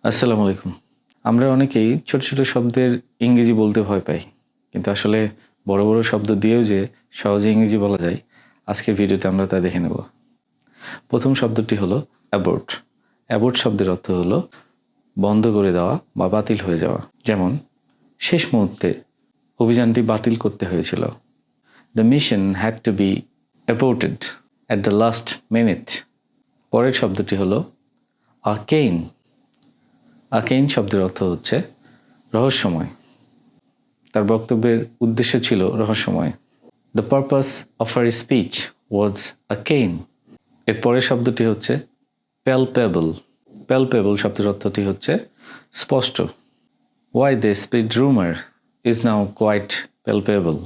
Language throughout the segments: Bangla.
আসসালামু আলাইকুম। আমরা অনেকেই ছোট, ছোট শব্দের ইংরেজি বলতে ভয় পাই। কিন্তু আসলে বড়, বড় শব্দ দিয়েও যে সহজে ইংরেজি বলা যায়, আজকের ভিডিওতে আমরা তা দেখে নেব। প্রথম শব্দটি হলো অ্যাবর্ট। অ্যাবর্ট শব্দের অর্থ হলো বন্ধ করে দেওয়া বা বাতিল হয়ে যাওয়া। যেমন শেষ মুহূর্তে অভিযানটি বাতিল করতে হয়েছিল। The mission had to be aborted at the last minute. পরের শব্দটি হলো আর্কেইন। আর্কেইন শব্দের অর্থ হচ্ছে রহস্যময়। তার বক্তব্যের উদ্দেশ্য ছিল রহস্যময়। The purpose of her speech was arcane. এর পরের শব্দটি হচ্ছে প্যালপেবল। প্যালপেবল শব্দের অর্থটি হচ্ছে স্পষ্ট। Why they spread rumour is now quite palpable.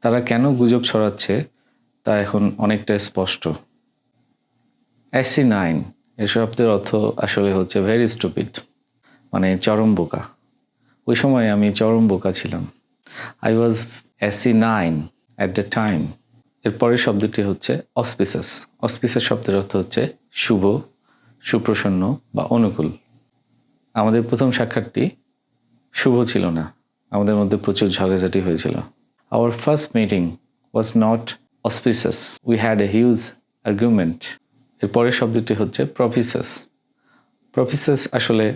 তারা কেন গুজব ছড়াচ্ছে তা এখন অনেকটা স্পষ্ট। অ্যাসিনাইন এর শব্দের অর্থ আসলে হচ্ছে ভেরি স্টুপিড, মানে চরম বোকা। ওই সময় আমি চরম বোকা ছিলাম। I was asinine at the time. এর পরের শব্দটি হচ্ছে অসপিসাস। অসপিসাস শব্দের অর্থ হচ্ছে শুভ, সুপ্রসন্ন বা অনুকূল। আমাদের প্রথম সাক্ষাৎটি শুভ ছিল না। আমাদের মধ্যে প্রচুর ঝগড়াঝাটি হয়েছিল। Our first meeting was not auspicious. We had a huge argument. এর পরের শব্দটি হচ্ছে প্রফিসাস। প্রফিসাস আসলে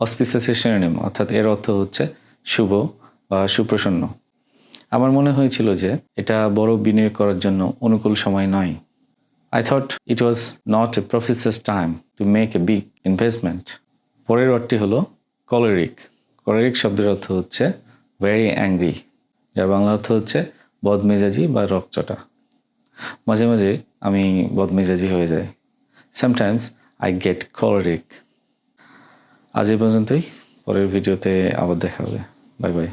অসপিসাসের সিনোনিম, অর্থাৎ এর অর্থ হচ্ছে শুভ বা সুপ্রসন্ন। আমার মনে হয়েছিল যে এটা বড় বিনিয়োগ করার জন্য অনুকূল সময় নয়। I thought it was not a propitious time to make a big investment. পরের ওয়ার্ডটি হলো কলেরিক। কলেরিক শব্দের অর্থ হচ্ছে ভেরি অ্যাংরি, যার বাংলা অর্থ হচ্ছে বদমেজাজি বা রকচটা। মাঝে মাঝে আমি বদমেজাজি হয়ে যাই। Sometimes I get choleric. আজ এই পর্যন্তই। পরের ভিডিওতে আবার দেখা হবে। Bye bye.